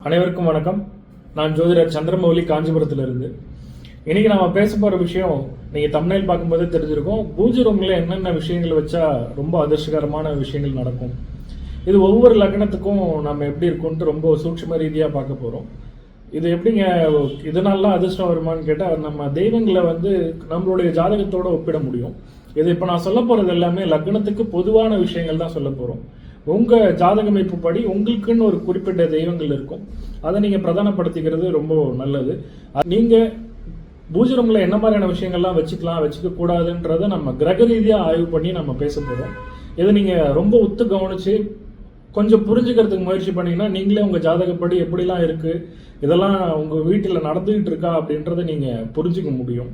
அனைவருக்கும் வணக்கம். நான் ஜோதிடர் சந்திரமௌலி, காஞ்சிபுரத்திலிருந்து. இன்னைக்கு நம்ம பேச போற விஷயம் நீங்க தம்ப்நெயில் பார்க்கும்போதே தெரிஞ்சிருக்கும். பூஜை ரூம்ல என்னென்ன விஷயங்கள் வச்சா ரொம்ப அதிர்ஷ்டகரமான விஷயங்கள் நடக்கும், இது ஒவ்வொரு லக்னத்துக்கும் நம்ம எப்படி இருக்கும்ட்டு ரொம்ப சூட்சும ரீதியா பார்க்க போறோம். இது எப்படிங்க இதனாலலாம் அதிர்ஷ்டம் வருமானு கேட்டால், நம்ம தெய்வங்களை நம்மளுடைய ஜாதகத்தோட ஒப்பிட முடியும். இது இப்போ நான் சொல்ல போறது எல்லாமே லக்னத்துக்கு பொதுவான விஷயங்கள் தான் சொல்ல போறோம். உங்க ஜாதக அமைப்பு படி உங்களுக்குன்னு ஒரு குறிப்பிட்ட தெய்வங்கள் இருக்கும், அதை நீங்க பிரதானப்படுத்திக்கிறது ரொம்ப நல்லது. நீங்க பூஜை ரூம்ல என்ன மாதிரியான விஷயங்கள்லாம் வச்சுக்கலாம், வச்சுக்க கூடாதுன்றதை நம்ம கிரக ரீதியா ஆய்வு பண்ணி நம்ம பேச போறோம். இதை நீங்க ரொம்ப உத்து கவனிச்சு கொஞ்சம் புரிஞ்சுக்கிறதுக்கு முயற்சி பண்ணீங்கன்னா நீங்களே உங்க ஜாதகப்படி எப்படிலாம் இருக்கு, இதெல்லாம் உங்க வீட்டில் நடந்துகிட்டு இருக்கா அப்படின்றத நீங்க புரிஞ்சுக்க முடியும்.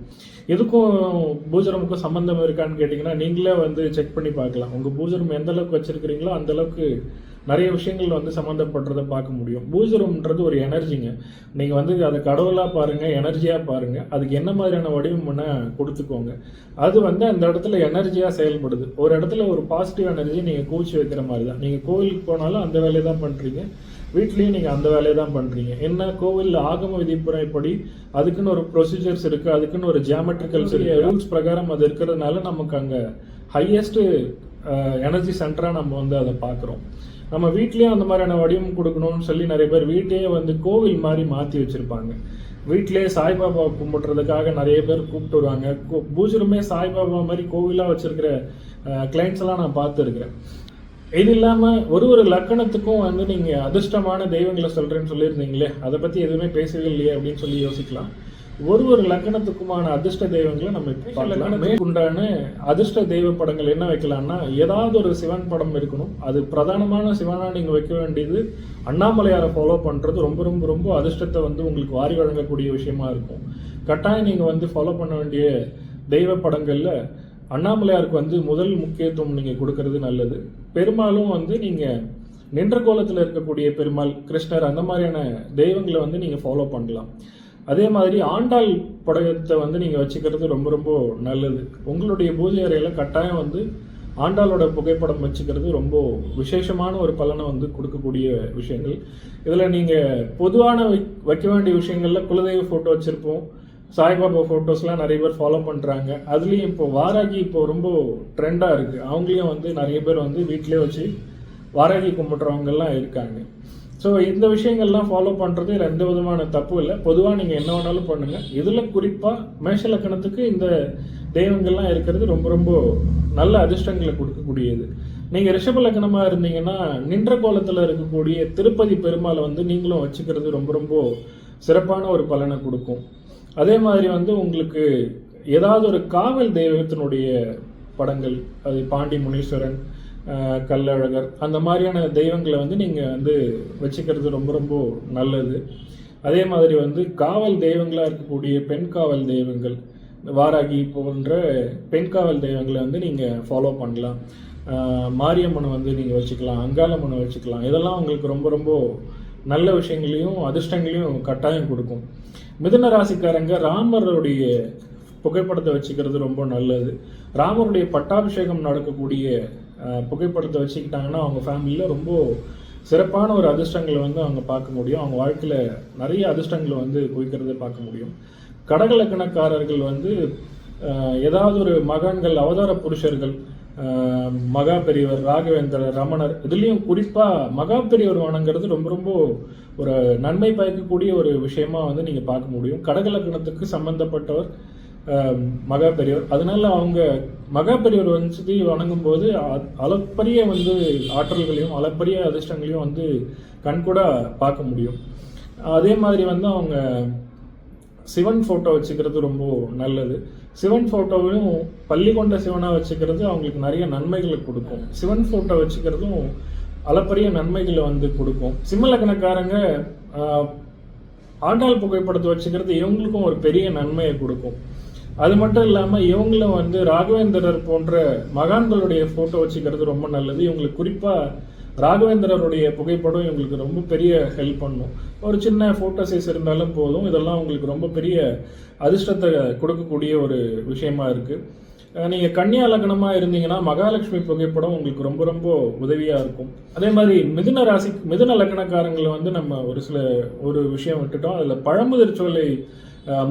எதுக்கும் பூஜை ரூமுக்கும் சம்பந்தம் இருக்கான்னு கேட்டிங்கன்னா நீங்களே செக் பண்ணி பார்க்கலாம். உங்கள் பூஜை ரூம் எந்த அளவுக்கு வச்சிருக்கிறீங்களோ அந்த அளவுக்கு நிறைய விஷயங்கள் சம்மந்தப்படுறதை பார்க்க முடியும். பூஜை ரூம்ன்றது ஒரு எனர்ஜிங்க. நீங்கள் அதை கடவுளாக பாருங்கள், எனர்ஜியாக பாருங்கள். அதுக்கு என்ன மாதிரியான வடிவம் வேணால் கொடுத்துக்கோங்க. அது அந்த இடத்துல எனர்ஜியாக செயல்படுது. ஒரு இடத்துல ஒரு பாசிட்டிவ் எனர்ஜி நீங்கள் கூச்சி வைக்கிற மாதிரி தான். நீங்கள் கோவிலுக்கு போனாலும் அந்த வேலையை தான் பண்ணுறீங்க, வீட்லேயும் நீங்கள் அந்த வேலையை தான் பண்ணுறீங்க. என்ன, கோவிலில் ஆகம விதிப்புறைப்படி அதுக்குன்னு ஒரு ப்ரொசீஜர்ஸ் இருக்குது, அதுக்குன்னு ஒரு ஜியாமெட்ரிக்கல்ஸ் ரூல்ஸ் பிரகாரம் அது இருக்கிறதுனால நமக்கு அங்கே ஹையஸ்ட் எனர்ஜி சென்டராக நம்ம அதை பார்க்குறோம். நம்ம வீட்லேயும் அந்த மாதிரியான வடிவம் கொடுக்கணும்னு சொல்லி நிறைய பேர் வீட்டையே கோவில் மாதிரி மாற்றி வச்சுருப்பாங்க. வீட்டிலே சாய்பாபா கும்பிட்றதுக்காக நிறைய பேர் கூப்பிட்டு வருவாங்க. பூஜை ரூமே சாய்பாபா மாதிரி கோவிலாக வச்சுருக்கிற கிளைண்ட்ஸ் எல்லாம் நான் பார்த்துருக்கிறேன். இது இல்லாமல் ஒரு லக்கணத்துக்கும் நீங்கள் அதிர்ஷ்டமான தெய்வங்களை சொல்கிறேன்னு சொல்லியிருந்தீங்களே, அதை பற்றி எதுவுமே பேசவே இல்லையே அப்படின்னு சொல்லி யோசிக்கலாம். ஒரு லக்கணத்துக்குமான அதிர்ஷ்ட தெய்வங்களை நம்ம இப்போ உண்டான அதிர்ஷ்ட தெய்வ படங்கள் என்ன வைக்கலாம்னா, ஏதாவது ஒரு சிவன் படம் இருக்கணும். அது பிரதானமான சிவனாக நீங்கள் வைக்க வேண்டியது அண்ணாமலையாரை ஃபாலோ பண்ணுறது ரொம்ப ரொம்ப ரொம்ப அதிர்ஷ்டத்தை உங்களுக்கு வாரி வழங்கக்கூடிய விஷயமா இருக்கும். கட்டாயம் நீங்கள் ஃபாலோ பண்ண வேண்டிய தெய்வ படங்களில் அண்ணாமலையாருக்கு முதல் முக்கியத்துவம் நீங்கள் கொடுக்கறது நல்லது. பெருமாளும் நீங்கள் நின்ற கோலத்தில் இருக்கக்கூடிய பெருமாள், கிருஷ்ணர், அந்த மாதிரியான தெய்வங்களை நீங்கள் ஃபாலோ பண்ணலாம். அதே மாதிரி ஆண்டாள் படத்தை நீங்கள் வச்சுக்கிறது ரொம்ப ரொம்ப நல்லது. உங்களுடைய பூஜை அறையில் கட்டாயம் ஆண்டாளோட புகைப்படம் வச்சுக்கிறது ரொம்ப விசேஷமான ஒரு பலனை கொடுக்கக்கூடிய விஷயங்கள். இதில் நீங்கள் பொதுவான வைக்க வேண்டிய விஷயங்கள்ல குலதெய்வ ஃபோட்டோ வச்சுருப்போம், சாய்பாபா ஃபோட்டோஸ்லாம் நிறைய பேர் ஃபாலோ பண்ணுறாங்க. அதுலேயும் இப்போ வாராகி இப்போ ரொம்ப ட்ரெண்டாக இருக்குது. அவங்களையும் நிறைய பேர் வீட்டிலே வச்சு வாராகி கும்பிட்றவங்கெல்லாம் இருக்காங்க. ஸோ இந்த விஷயங்கள்லாம் ஃபாலோ பண்ணுறது எந்த விதமான தப்பு இல்லை. பொதுவாக நீங்கள் என்ன வேணாலும் பண்ணுங்கள். இதில் குறிப்பாக மேஷ லக்கணத்துக்கு இந்த தெய்வங்கள்லாம் இருக்கிறது ரொம்ப ரொம்ப நல்ல அதிர்ஷ்டங்களை கொடுக்கக்கூடியது. நீங்கள் ரிஷப லக்கணமாக இருந்தீங்கன்னா நின்ற கோலத்தில் இருக்கக்கூடிய திருப்பதி பெருமாளை நீங்களும் வச்சுக்கிறது ரொம்ப ரொம்ப சிறப்பான ஒரு பலனை கொடுக்கும். அதே மாதிரி உங்களுக்கு ஏதாவது ஒரு காவல் தெய்வத்தினுடைய படங்கள், அது பாண்டி முனீஸ்வரன், கள்ளழகர், அந்த மாதிரியான தெய்வங்களை நீங்கள் வச்சுக்கிறது ரொம்ப ரொம்ப நல்லது. அதே மாதிரி காவல் தெய்வங்களாக இருக்கக்கூடிய பெண் காவல் தெய்வங்கள், வாராகி போன்ற பெண் காவல் தெய்வங்களை நீங்கள் ஃபாலோ பண்ணலாம். மாரியம்மனை நீங்கள் வச்சுக்கலாம், அங்காளம்மனை வச்சுக்கலாம். இதெல்லாம் உங்களுக்கு ரொம்ப ரொம்ப நல்ல விஷயங்களையும் அதிர்ஷ்டங்களையும் கட்டாயம் கொடுக்கும். மிதுன ராசிக்காரங்க ராமருடைய புகைப்படத்தை வச்சுக்கிறது ரொம்ப நல்லது. ராமருடைய பட்டாபிஷேகம் நடக்கக்கூடிய புகைப்படத்தை வச்சுக்கிட்டாங்கன்னா அவங்க ஃபேமிலியில் ரொம்ப சிறப்பான ஒரு அதிர்ஷ்டங்களை அவங்க பார்க்க முடியும். அவங்க வாழ்க்கையில் நிறைய அதிர்ஷ்டங்களை குவிக்கிறத பார்க்க முடியும். கடகலக்கணக்காரர்கள் ஏதாவது ஒரு மகான்கள், அவதார புருஷர்கள், மகா பெரியவர், ராகவேந்திரர், ரமணர், இதுலேயும் குறிப்பாக மகா பெரியவர் வணங்குறது ரொம்ப ரொம்ப ஒரு நன்மை பயக்கக்கூடிய ஒரு விஷயமா நீங்கள் பார்க்க முடியும். கடகலக்கணத்துக்கு சம்பந்தப்பட்டவர் மகா பெரியவர். அதனால அவங்க மகா பெரியவர் வணங்கும் போது அளப்பரிய ஆற்றல்களையும் அளப்பரிய அதிர்ஷ்டங்களையும் கண்கூட பார்க்க முடியும். அதே மாதிரி அவங்க சிவன் ஃபோட்டோ வச்சுக்கிறது ரொம்ப நல்லது. சிவன் ஃபோட்டோவையும் பள்ளி கொண்ட சிவனாக வச்சுக்கிறது அவங்களுக்கு நிறைய நன்மைகளை கொடுக்கும். சிவன் ஃபோட்டோ வச்சுக்கிறதும் அளப்பரிய நன்மைகளை கொடுக்கும். சிம்மலக்கணக்காரங்க ஆண்டாள் புகைப்படத்தை வச்சுக்கிறது இவங்களுக்கும் ஒரு பெரிய நன்மையை கொடுக்கும். அது மட்டும் இல்லாமல் இவங்களும் ராகவேந்திரர் போன்ற மகான்களுடைய ஃபோட்டோ வச்சுக்கிறது ரொம்ப நல்லது. இவங்களுக்கு குறிப்பாக ராகவேந்திரருடைய புகைப்படம் இவங்களுக்கு ரொம்ப பெரிய ஹெல்ப் பண்ணும். ஒரு சின்ன ஃபோட்டோ சைஸ் இருந்தாலும் போதும், இதெல்லாம் உங்களுக்கு ரொம்ப பெரிய அதிர்ஷ்டத்தை கொடுக்கக்கூடிய ஒரு விஷயமா இருக்குது. நீங்கள் கன்னியா லக்னமாக இருந்தீங்கன்னா மகாலட்சுமி புகைப்படம் உங்களுக்கு ரொம்ப ரொம்ப உதவியாக இருக்கும். அதே மாதிரி மிதுன லக்னக்காரங்களை வந்து நம்ம ஒரு விஷயம் விட்டுட்டோம். அதில் பழமுதிர் சோலை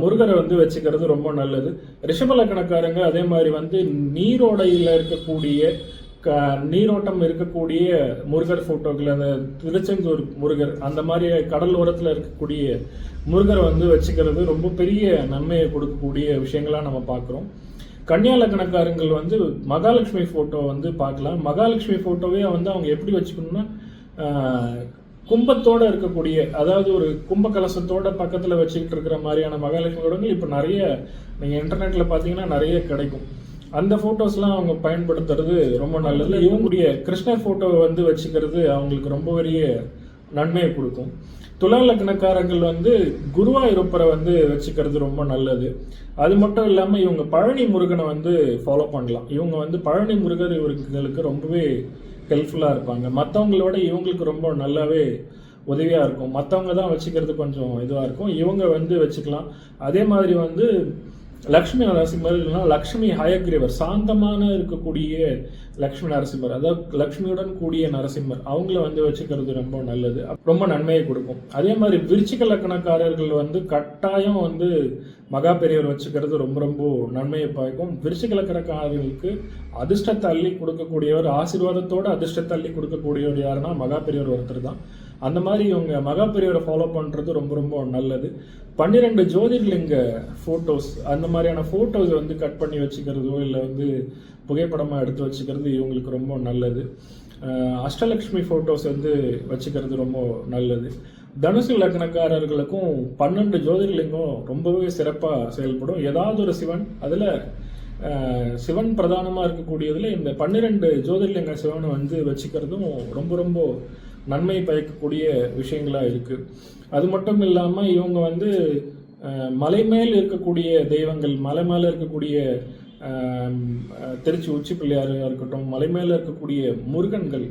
முருகரை வந்து வச்சுக்கிறது ரொம்ப நல்லது. ரிஷப லக்னக்காரங்க அதே மாதிரி வந்து நீரோடையில் இருக்கக்கூடிய நீரோட்டம் இருக்கக்கூடிய முருகர் ஃபோட்டோக்கள், அந்த திருச்செந்தூர் முருகர், அந்த மாதிரி கடல் ஓரத்தில் இருக்கக்கூடிய முருகரை வந்து வச்சுக்கிறது ரொம்ப பெரிய நன்மையை கொடுக்கக்கூடிய விஷயங்களாக நம்ம பார்க்குறோம். கன்னியா லக்னக்காரங்கள் வந்து மகாலட்சுமி ஃபோட்டோ வந்து பார்க்கலாம். மகாலட்சுமி ஃபோட்டோவே வந்து அவங்க எப்படி வச்சுக்கணும்னா கும்பத்தோடு இருக்கக்கூடிய, அதாவது ஒரு கும்ப கலசத்தோட பக்கத்தில் வச்சுக்கிட்டு இருக்கிற மாதிரியான மகாலட்சுமி ஃபோட்டோங்கள் இப்போ நிறைய நீங்கள் இன்டர்நெட்டில் பார்த்தீங்கன்னா நிறைய கிடைக்கும். அந்த ஃபோட்டோஸ்லாம் அவங்க பயன்படுத்துறது ரொம்ப நல்லது. இவங்களுடைய கிருஷ்ணர் ஃபோட்டோவை வந்து வச்சுக்கிறது அவங்களுக்கு ரொம்ப பெரிய நன்மையை கொடுக்கும். துலா லக்னக்காரங்கள் வந்து குருவாயூரப்பரை வந்து வச்சுக்கிறது ரொம்ப நல்லது. அது மட்டும் இல்லாமல் இவங்க பழனி முருகனை வந்து ஃபாலோ பண்ணலாம். இவங்க வந்து பழனி முருகர் இவர்களுக்கு ரொம்பவே ஹெல்ப்ஃபுல்லாக இருப்பாங்க. மற்றவங்களோட இவங்களுக்கு ரொம்ப நல்லாவே உதவியாக இருக்கும். மற்றவங்க தான் வச்சுக்கிறது கொஞ்சம் இதுவாக இருக்கும், இவங்க வந்து வச்சுக்கலாம். அதே மாதிரி வந்து லக்ஷ்மி நரசிம்மர் இல்லைன்னா லக்ஷ்மி ஹயக்ரீவர், சாந்தமான இருக்கக்கூடிய லக்ஷ்மி நரசிம்மர், அதாவது லக்ஷ்மியுடன் கூடிய நரசிம்மர், அவங்கள வந்து வச்சுக்கிறது ரொம்ப நல்லது, ரொம்ப நன்மையை கொடுக்கும். அதே மாதிரி விருச்சிக லக்னக்காரர்கள் வந்து கட்டாயம் வந்து மகா பெரியவர் வச்சுக்கிறது ரொம்ப ரொம்ப நன்மையை பாய்க்கும். விருச்சிக லக்னக்காரர்களுக்கு அதிர்ஷ்டத்தை அள்ளி கொடுக்கக்கூடியவர், ஆசீர்வாதத்தோட அதிர்ஷ்டத்தை அள்ளி கொடுக்கக்கூடியவர் யாருன்னா மகா பெரியவர் ஒருத்தர் தான். அந்த மாதிரி இவங்க மகா பெரியவரை ஃபாலோ பண்ணுறது ரொம்ப ரொம்ப நல்லது. 12 ஜோதிர்லிங்க ஃபோட்டோஸ், அந்த மாதிரியான ஃபோட்டோஸ் வந்து கட் பண்ணி வச்சுக்கிறதோ இல்லை வந்து புகைப்படமாக எடுத்து வச்சுக்கிறது இவங்களுக்கு ரொம்ப நல்லது. அஷ்டலக்ஷ்மி ஃபோட்டோஸ் வந்து வச்சுக்கிறது ரொம்ப நல்லது. தனுசு லக்னக்காரர்களுக்கும் 12 ஜோதிர்லிங்கம் ரொம்பவே சிறப்பாக செயல்படும். ஏதாவது ஒரு சிவன், அதில் சிவன் பிரதானமாக இருக்கக்கூடியதில் இந்த 12 ஜோதிர்லிங்க சிவனை வந்து வச்சுக்கிறதும் ரொம்ப ரொம்ப நன்மை பயக்கக்கூடிய விஷயங்களாக இருக்குது. அது மட்டும் இல்லாமல் இவங்க வந்து மலை மேல் இருக்கக்கூடிய தெய்வங்கள், மலை மேலே இருக்கக்கூடிய திருச்சி உச்சி பிள்ளையாராக இருக்கட்டும், மலை மேலே இருக்கக்கூடிய முருகன்கள்,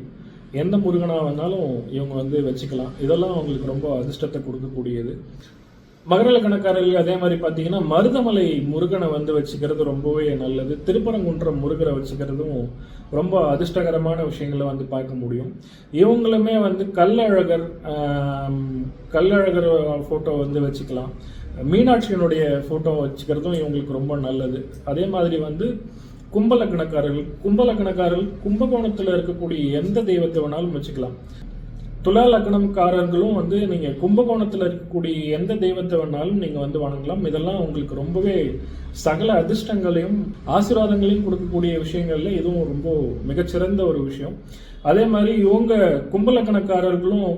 எந்த முருகனாக வேணாலும் இவங்க வந்து வச்சுக்கலாம். இதெல்லாம் அவங்களுக்கு ரொம்ப அதிர்ஷ்டத்தை கொடுக்கக்கூடியது. மகர லக்னக்காரர்கள் அதே மாதிரி பார்த்தீங்கன்னா மருதமலை முருகனை வந்து வச்சுக்கிறது ரொம்பவே நல்லது. திருப்பரங்குன்றம் முருகரை வச்சுக்கிறதும் ரொம்ப அதிர்ஷ்டகரமான விஷயங்களை வந்து பார்க்க முடியும். இவங்களுமே வந்து கல்லழகர் ஃபோட்டோ வந்து வச்சுக்கலாம். மீனாட்சியினுடைய ஃபோட்டோ வச்சுக்கிறதும் இவங்களுக்கு ரொம்ப நல்லது. அதே மாதிரி வந்து கும்பலக்கணக்காரர்கள் கும்பகோணத்தில் இருக்கக்கூடிய எந்த தெய்வத்தை வேணாலும் வச்சுக்கலாம். துலா லக்னம்காரர்களும் வந்து நீங்கள் கும்பகோணத்தில் இருக்கக்கூடிய எந்த தெய்வத்தை வேணாலும் நீங்கள் வந்து வணங்கலாம். இதெல்லாம் உங்களுக்கு ரொம்பவே சகல அதிர்ஷ்டங்களையும் ஆசீர்வாதங்களையும் கொடுக்கக்கூடிய விஷயங்கள்ல இதுவும் ரொம்ப மிகச்சிறந்த ஒரு விஷயம். அதே மாதிரி இவங்க கும்பலக்கணக்காரர்களும்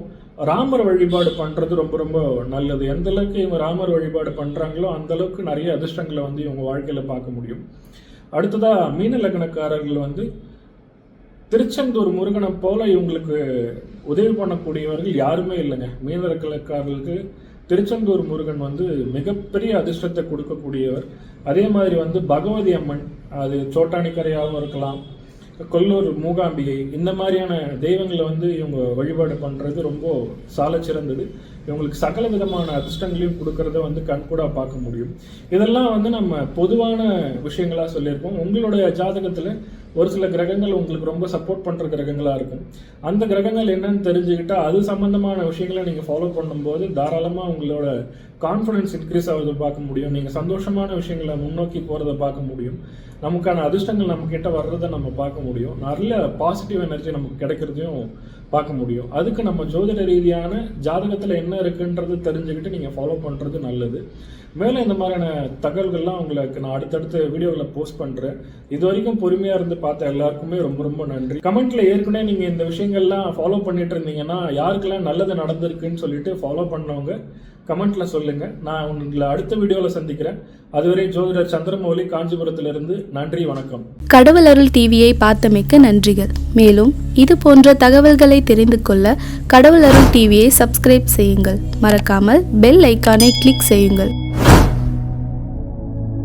ராமர் வழிபாடு பண்ணுறது ரொம்ப ரொம்ப நல்லது. எந்த அளவுக்கு இவங்க ராமர் வழிபாடு பண்ணுறாங்களோ அந்த அளவுக்கு நிறைய அதிர்ஷ்டங்களை வந்து இவங்க வாழ்க்கையில் பார்க்க முடியும். அடுத்ததாக மீன லக்னக்காரர்கள் வந்து திருச்செந்தூர் முருகனை போல இவங்களுக்கு உதவி பண்ணக்கூடியவர்கள் யாருமே இல்லைங்க. மீனலக்னக்காரர்களுக்கு திருச்செந்தூர் முருகன் வந்து மிகப்பெரிய அதிர்ஷ்டத்தை கொடுக்கக்கூடியவர். அதே மாதிரி வந்து பகவதி அம்மன், அது சோட்டானிக்கரையாகவும் இருக்கலாம், கொல்லூர் மூகாம்பிகை, இந்த மாதிரியான தெய்வங்களை வந்து இவங்க வழிபாடு பண்ணுறது ரொம்ப சால சிறந்தது. இவங்களுக்கு சகல விதமான அதிர்ஷ்டங்களையும் கொடுக்கறத வந்து கண்கூடா பார்க்க முடியும். இதெல்லாம் வந்து நம்ம பொதுவான விஷயங்களா சொல்லியிருக்கோம். உங்களுடைய ஜாதகத்தில் ஒரு சில கிரகங்கள் உங்களுக்கு ரொம்ப சப்போர்ட் பண்ணுற கிரகங்களாக இருக்கும். அந்த கிரகங்கள் என்னன்னு தெரிஞ்சுக்கிட்டா அது சம்பந்தமான விஷயங்களை நீங்கள் ஃபாலோ பண்ணும்போது தாராளமாக உங்களோட கான்ஃபிடன்ஸ் இன்க்ரீஸ் ஆகுறதை பார்க்க முடியும். நீங்கள் சந்தோஷமான விஷயங்களை முன்னோக்கி போகிறத பார்க்க முடியும். நமக்கான அதிர்ஷ்டங்கள் நம்ம கிட்ட வர்றதை நம்ம பார்க்க முடியும். நிறைய பாசிட்டிவ் எனர்ஜி நமக்கு கிடைக்கிறதையும் பார்க்க முடியும். அதுக்கு நம்ம ஜோதிட ரீதியான ஜாதகத்தில் என்ன இருக்குன்றது தெரிஞ்சுக்கிட்டு நீங்கள் ஃபாலோ பண்ணுறது நல்லது. மேலே இந்த மாதிரியான தகவல்கள்லாம் உங்களுக்கு நான் அடுத்தடுத்த வீடியோவில் போஸ்ட் பண்ணுறேன். இது வரைக்கும் பொறுமையாக இருந்து பார்த்த எல்லாருக்குமே ரொம்ப ரொம்ப நன்றி. கமெண்ட்டில் ஏற்கனவே நீங்கள் இந்த விஷயங்கள்லாம் ஃபாலோ பண்ணிட்டு இருந்தீங்கன்னா யாருக்கெல்லாம் நல்லது நடந்திருக்குன்னு சொல்லிட்டு ஃபாலோ பண்ணவங்க கமெண்ட்ல சொல்லுங்க. நான் உங்களை அடுத்த வீடியோவில் சந்திக்கிறேன். அதுவரை ஜோதிடர் சந்திரமௌலி, காஞ்சிபுரத்திலிருந்து. நன்றி, வணக்கம். கடவுள் அருள் டிவியை பார்த்தமைக்கு நன்றிகள். மேலும் இது போன்ற தகவல்களை தெரிந்து கொள்ள கடவுள் அருள் டிவியை சப்ஸ்கிரைப் செய்யுங்கள். மறக்காமல் பெல் ஐக்கானை கிளிக் செய்யுங்கள்.